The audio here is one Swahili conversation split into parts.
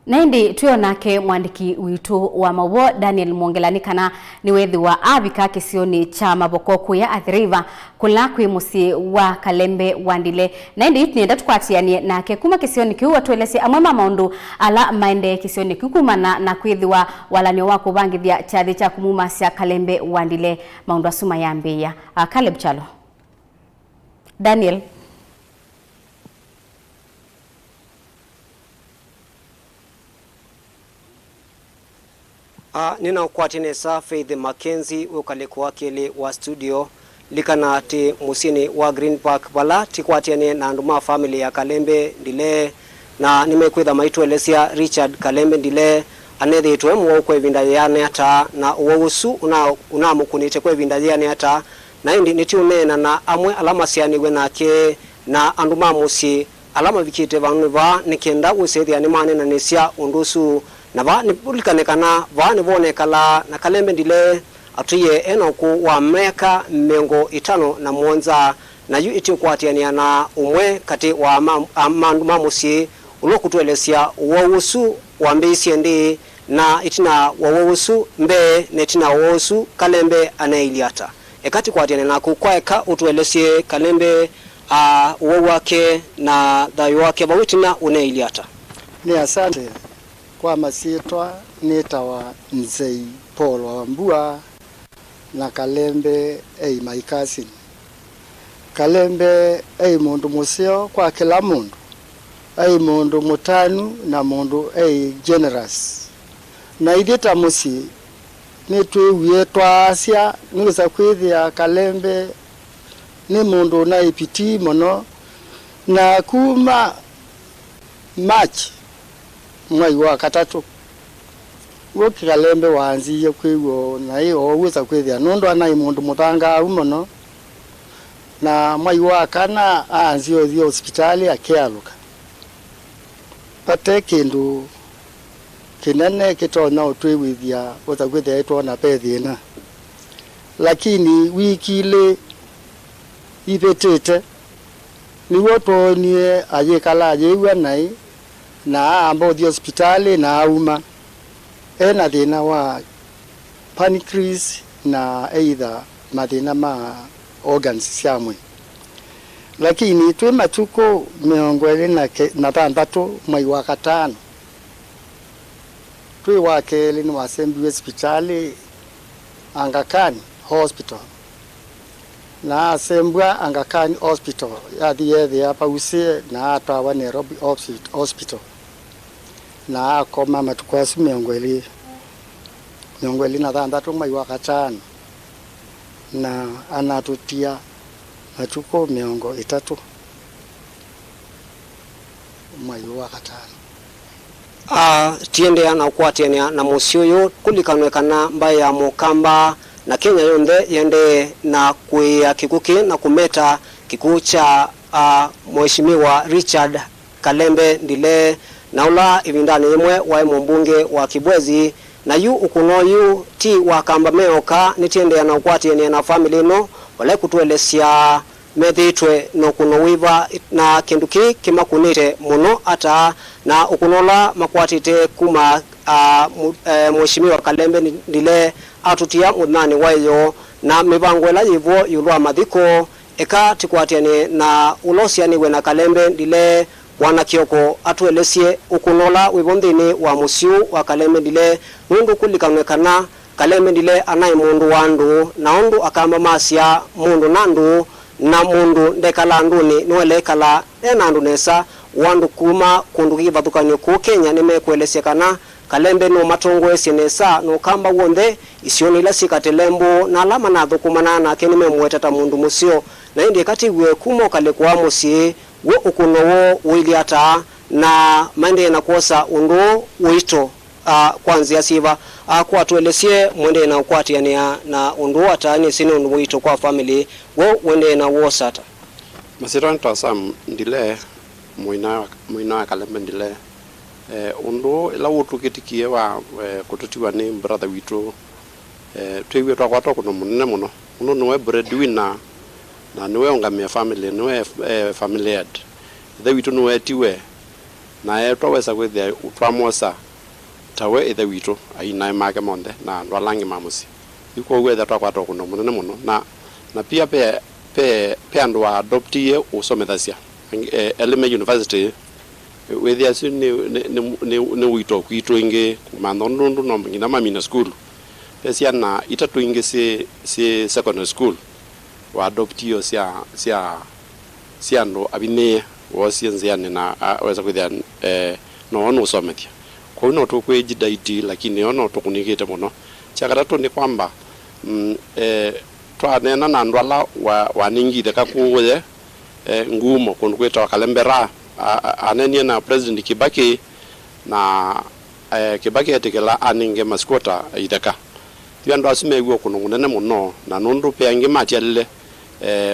Naindi tuyo nake mwandiki witu wa mawo Daniel Mwongelani kana ni wethi wa abika kisioni cha maboko kuya athiriva kula kwi musi wa Kalembe Wandile. Naindi nenda tukwatianie nake kuma kisioni kiu watuelese amwema maundu ala maende kisioni kikumana na kwithiwa walanio wako bangithia chathi cha kumuma cia Kalembe Wandile maundu asuma yambia. Caleb Chalo. Daniel. Nina ukwatine sa Faith Mackenzie ukaleko wakili wa studio likana ti musini wa Green Park bala tikwatiane na nduma family ya Kalembe Ndile na nimekwitha maitu elesia Richard Kalembe Ndile anethi twemwo kwa vinda yane ata na uwusu una mukunite kwa vinda yane ata na indi nitiunena na amwe alama sianiwe nake na anduma musi alama vikite vanwa nikenda usethia ni manena nesia undusu na ba ni pulikanekana ba ni bonekala na Kalembe Ndile atuye enoku wa meka mengo itano na monza na yu itikwatiania na umwe kati wa mamusi ulokutuelesia wawusu wa mbisi ndi na itina wawusu mbe netina wawusu Kalembe anailiata ekati kwatiania na kukwaeka utuelesie Kalembe wawake na dhayo wake bawitina unailiata. Ni asante kwa masitwa nitawa Nzei Paul Wambua na Kalembe my cousin. Kalembe mundu museo kwa kila mundu. Mundu mutanu na mundu generous. Na idita musi nitwiwie twasia nigusa kwithia Kalembe ni mundu na ipiti mono na kuma March mwai wa katatu woki Kalembe wanziye kwiwo na iyo wisa kwithia nundu anai mundu mutanga umono na mwai wa kana anzio thio hospitali akialuka pate kindu kinene kitona utwithia wisa kwithia etona pethina lakini wiki ile ipetete niwo tonie ayekala ayewa nai na ambo di hospitali na uma ena thina wa pancreas na either mathina ma organs siamwe lakini twe matuko miongwele na tandatu mwai wa katano twe wake ni wasembi hospitali Aga Khan Hospital na asembwa Aga Khan Hospital ya thiethe hapa usie na atawa Nairobi Hospital na akoma matukwasu miongweli na thandatu mwai wa katano na anatutia matuko miongo itatu mwai wa katano. Tiende na ukwatiania na musioyo kulikanwekana mbaya mukamba na Kenya yonde yende na kuya kikuki na kumeta kikucha mheshimiwa Richard Kalembe Ndile na ula ivindani imwe wa mbunge wa Kibwezi na yu ukunoyu ti wakamba meoka nitiende na ukwatiania na family no wale kutuelesia methitwe no kunowiva na kinduki kimakunite muno ata na ukunola makwatite kuma mheshimiwa Kalembe Ndile atutia mudhani wayo na mibangwela yivo yulwa mathiko eka tikwatiane na ulosianiwe na Kalembe Ndile wana kioko atuelesie ukunola wibondini wa musiu wa Kalembe Ndile nundu kulikanwekana Kalembe Ndile anai mundu wandu na undu akamba masia mundu nandu na mundu ndekala nduni nwelekala enandu nesa wandu kuma kunduki vathukanyo ku Kenya nimekuelesekana Kalembe no matongo esinesa no kamba wonde isioni la sikatelembo na alama na thukumana na kenime mwetata mundu musio na indi kati we kumo kale kwa musi wo ukunowo wiliata na mande na kosa undu wito kwanzia siva kwa tuelesie mwende na ukwatiania na undu atani sini undu wito kwa family wo wende na wosata masiranta sam Ndile muina Kalembe Ndile undu la utukitikie wa kututiwa ni brother witu twiwe twakwato kuno munene muno niwe breadwinner na niwe ongamia family niwe family head the witu niwe tiwe na twaweza kwithia twamosa tawe ithe witu aina make monde na ndwalangi mamusi iko gwetha twakwata kuno munene muno na pia pe andu adoptie usomethasia Elime University withia si ni wito kwito ingi kumandondu no ngina mamina school pesia na itatu ingi si secondary school wa adoptio sia ndo abine wosienziane na weza kwithia no ono usometia kwa no tukwejidaiti lakini ono tukunikite muno chakaratu ni kwamba twanena na ndwala waningire kakuwe ngumo kundu kwita kalembera anenie na President Kibaki na Kibaki etikela aninge maskota idaka tiando asimegwo kuno munene muno na nundu pe ange matialile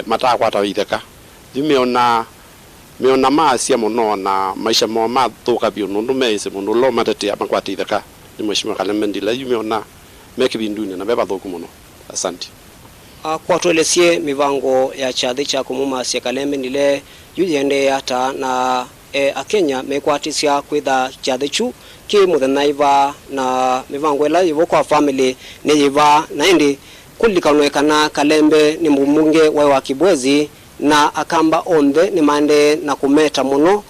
matakwata idaka dimeona maasia muno na maisha mo mathuka bio nundu meise mundu lo matete amakwata idaka ni mheshimiwa Kalembe Ndile yumeona mekibinduni na beba thuku muno. Asante. Kwa tuelesie mivango ya chathi cha kumumasia Kalembe Ndile yuyende hata na akenya mekwatisya kwitha chathi chu ki muthenaiva na mivango ila yivo kwa family ni yiva na indi kulikanwekana Kalembe ni mbunge wa Kibwezi na akamba onde ni mande na kumeta muno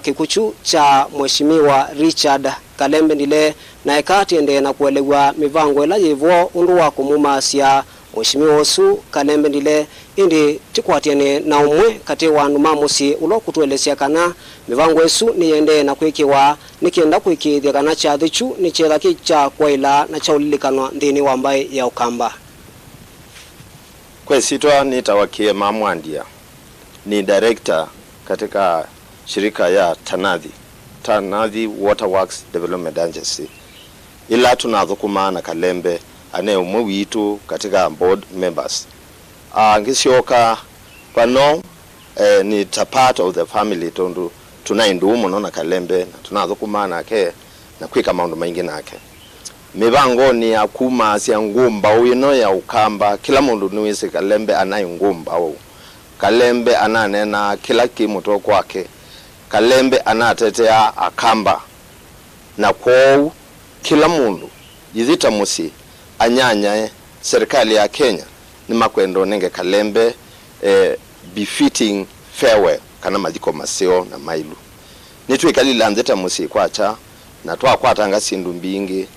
kikuchu cha mheshimiwa Richard Kalembe Ndile na ekati ende na kuelewa mivango ila yivo undu wa kumumasia mheshimiwa Osu Kalembe Ndile indi tikwatiane na umwe kati wa mamusi ulo kutuelesia kana mivango esu ni yende na kwikiwa nikienda kwikithia kana chathi chu ni chela kicha kwaila na chaulilikano ndini wa mbai ya ukamba. Kwesitwa nitawakie Mamwandia ni director katika shirika ya Tanadhi Waterworks Development Agency ila tunathukuma na Kalembe ane umwe witu katika board members ngisioka pano ni part of the family tondu tunaindu muno na Kalembe na tunathukuma nake na kwika maundu maingi nake mivango ni akuma sia ngumba uyino ya ukamba kila mundu niwise Kalembe anaye ngumba au Kalembe ananena kila kimuto kwake Kalembe anatetea akamba na kwao kila mundu yizita musi anyanya serikali ya Kenya ni makwendo nenge Kalembe befitting farewell kana madiko maseo na mailu nitwikali lanzeta musi kwacha na twakwata ngasindu mbingi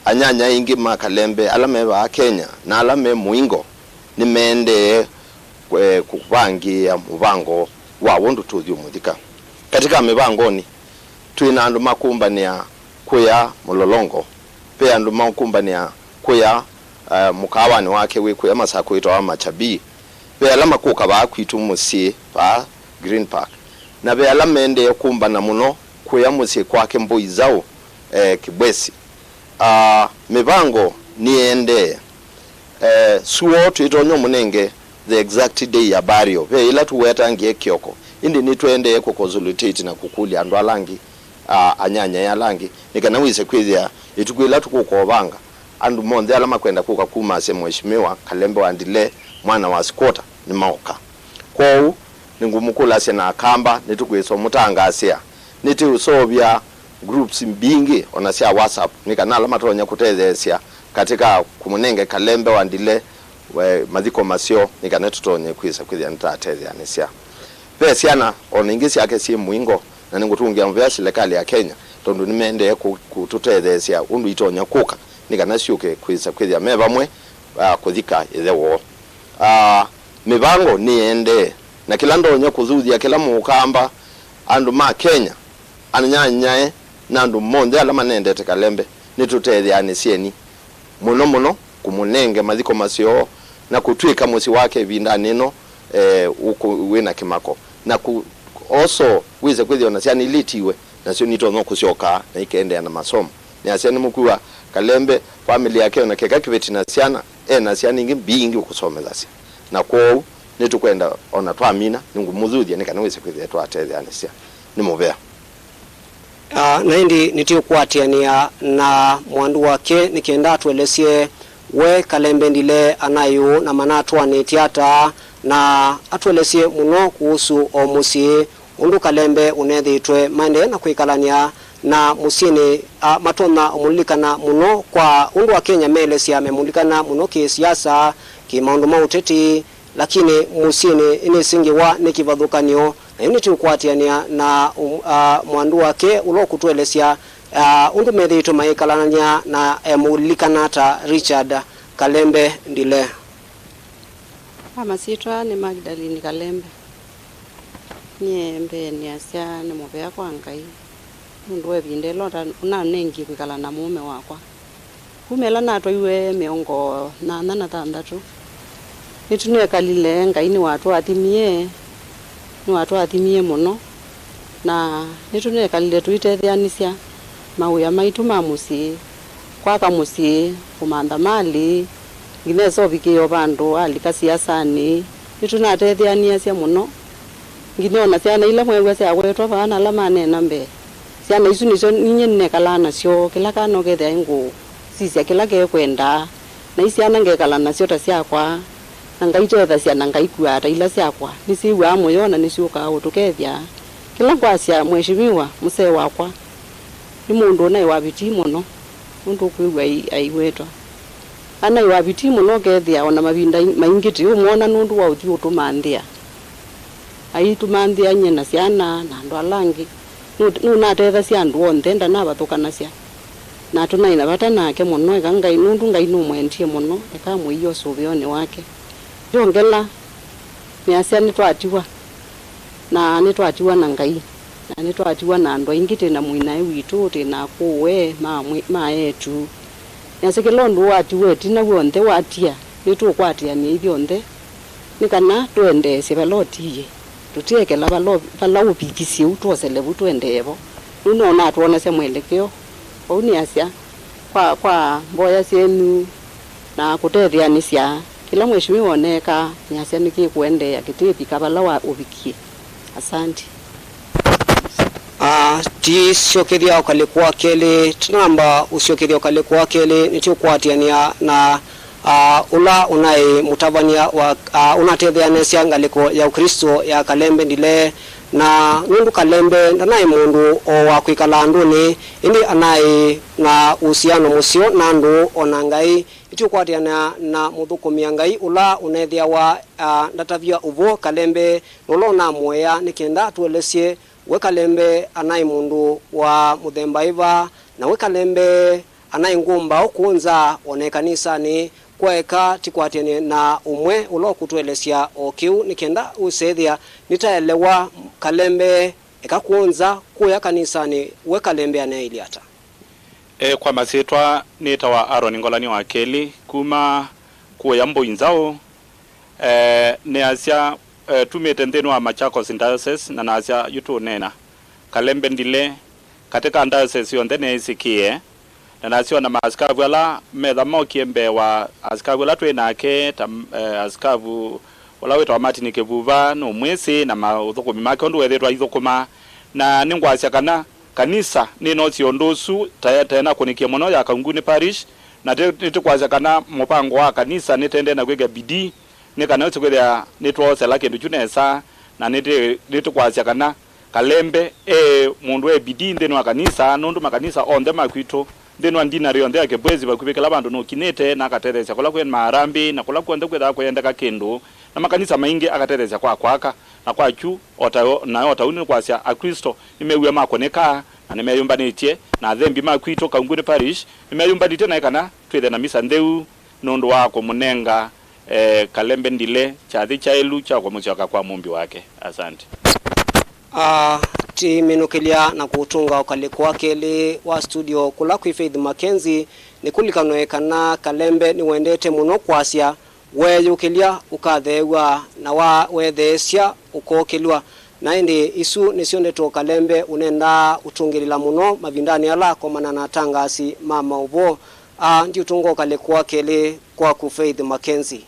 anyanya ingi Kalembe alame ba Kenya na alame muingo ni mende kuvangia muvango wa wondu tuthio muthika katika mivangoni tuina andu makumbania kuya mulolongo pe andu makumbania kuya mukawani wake we kuya masako ito ama chabi pe alama kuka ba kwitu musi pa Green Park na be alama ende kumbana muno kuya musi kwake mboizao Kibwezi mivango ni ende suo tuitonyo munenge the exact day ya burial pe ila tuweta ngie kioko indi nitwende kukonsultate na kukuli andu alangi anyanya ya langi nikanawise kwithia itukwila tukukobanga andu monde alama kwenda kuka kuma se mheshimiwa Kalembe Ndile mwana wa skota ni maoka kwao ningumukula se na kamba nitukwiso mutangasia niti usobya groups mbingi onasia WhatsApp nikanala matonya kutethesia katika kumunenge Kalembe Ndile madhiko masio nikanetutonye kwisa kwithia nitatethesia anesia pesiana oningisi yake si muingo na ningutungia mvya serikali ya Kenya tondu nimende kututethesia undu itonya kuka nikanashuke kwisa kwithia mevamwe kuthika ithewo mivango ni ende na kila ndonya kuthuthia kila mukamba andu ma Kenya anyanyae na andu monde alama nendete Kalembe nitutethia anesieni muno kumunenge madhiko masio na kutwika musi wake vindanino uko wina kimako na also wize kwithio na siani litiwe na sio nito no kusyoka na ikaende na masomo ni asiani mkuwa Kalembe family yake na keka kiveti na siana na siani ngi bingi ukusomeza na kwao nitukwenda ona twamina ningumuthuthia nikanawise kwithia twatethia anesia ni muvea na indi nitikuatiania na mwandu wake nikienda tuelesie we Kalembe Ndile anayo na manatwa ni tiata na atuelesie muno kuhusu omusi undu Kalembe unethitwe mande na kwikalania na musini matona umulikana muno kwa undu wa Kenya Melesya memulikana muno kisiasa kimaundu mauteti lakini musini inisingi wa nikivathukanio na ini tukwatiania na mwandu wake ulokutwelesya undu methitwe maikalania na emulikana ta Richard Kalembe Ndile. Amasitwa ni Magdalene Kalembe. Niembe ni asia ni mubea kwa Ngai. Mundu webinde lota una nengi kwikala na mume wakwa. Kumela natwa iwe miongo na 6 Nitunwe kalile Ngai ni watu atimie. Ni watu atimie muno. Na nitunwe kalile tuitetheanisya mauya maitu mamusi kwa kamusi kumanda mali nginezo bikiyo bandu alika siasani nitunatetheania cia muno ngineona ciana ila mwewe cia gwetwa bana la manena mbe ciana isu nicio ninye kalana cio kila kana gethe ngo sisia kila ke kwenda na isiana ngekala nacio ta ciakwa na ngaitetha ciana ngaikua ta ila ciakwa nisiwa moyona niciuka utukethia kila kwacia mweshimiwa muse wakwa ni mundu na wabiti muno mundu kuigwa aiwetwa ana wabiti muno kethia ona mabinda maingiti umona nundu wa uthi utumandia ai tumandia nyena ciana na andu alangi nuna tetha cia andu onthe nda na bathukana cia na tunaina bata nake muno Ngai nundu Ngai no mwendie muno ekamwiyo subione wake yongela miacia ni twatiwa na ni twatiwa na Ngai na ni twatiwa na andu ingiti na muinae witu tina kuwe maetu Nyasekelondo wati weti na wonde watia nitu kwatia ni ibionde nikana twende sebalotiye tutiekela balo bikisi utosele butwendevo nuno na tuona se mwelekeo oni asia kwa mboya senu na kutethia kila mweshimiwa oneka ni asia nikikuendea kitipi kabala wa ubikie asante. Ti siokeria ukalikuwa kele tunamba usiokeria ukalikuwa kele nitukwatiania na ula unai mutavania wa unatetheanesia ngaliko ya Ukristo ya Kalembe Ndile na nundu Kalembe ndanai mundu o wa kwikala nduni indi anai na uhusiano musio na ndu ona Ngai nitukwatiania na muthukumia Ngai ula unethia wa ndatavia uvo Kalembe nolona moya nikenda tuelesye we Kalembe anai mundu wa muthemba iva na we Kalembe anai ngumba okunza onekanisa ni kweka tikwatiene na umwe ulokutwelesya okiu nikenda usethia nitaelewa Kalembe ekakunza kuya kanisani we Kalembe anailiata. Kwa masitwa nitawa Aaron Ngolani wa Keli kuma kuya Mboinzao ne asia tumetendeno wa Machakos Diocese na nasia yutu nena Kalembe Ndile katika diocese yonde ne isikie na nasio na maaskavu ala medhamo kiembe wa askavu la twenake askavu wala wetu wa Martin Kevuva no mwesi na maudhukumi make ondu wethetwa ithukuma na ningwasia kana kanisa nino ciondosu tayena kunikia mono ya Kanguni Parish na nitukwasia kana mupango wa kanisa nitende na kwega bidii nikana utukwethia nitwose lake nduchunesa na nitukwasia kana Kalembe mundu bidii ndeno wa kanisa nundu makanisa onde makwito ndeno ndinari onde yake bwezi bakubikela bandu no kinete na akatereza kola kwen marambi na kola kwenda kwetha kwenda ka kendo na makanisa maingi akatereza kwaka na kwachu otauni kwasia akristo nimewe makoneka na nimeyumbanĩtie na thembi makwito Kanguni Parish nimeyumbanĩtie na kana twethe na misa ndeu nundu wa kumunenga Kalembe Ndile chathi chailu cha kumuchaka kwa mumbi wake. Asante. Timenukilia na kutunga ukalikuwa kele wa studio kula ku Faith Mackenzie ni kulikanoekana Kalembe ni wendete muno kwasia weyukilia ukathewa na wa wethesia ukokelwa na indi isu nisiondeto Kalembe unenda utungirila muno mavindani ala komana na tangasi mama ubo ndio tungo kalikuwa kele kwa ku Faith Mackenzie.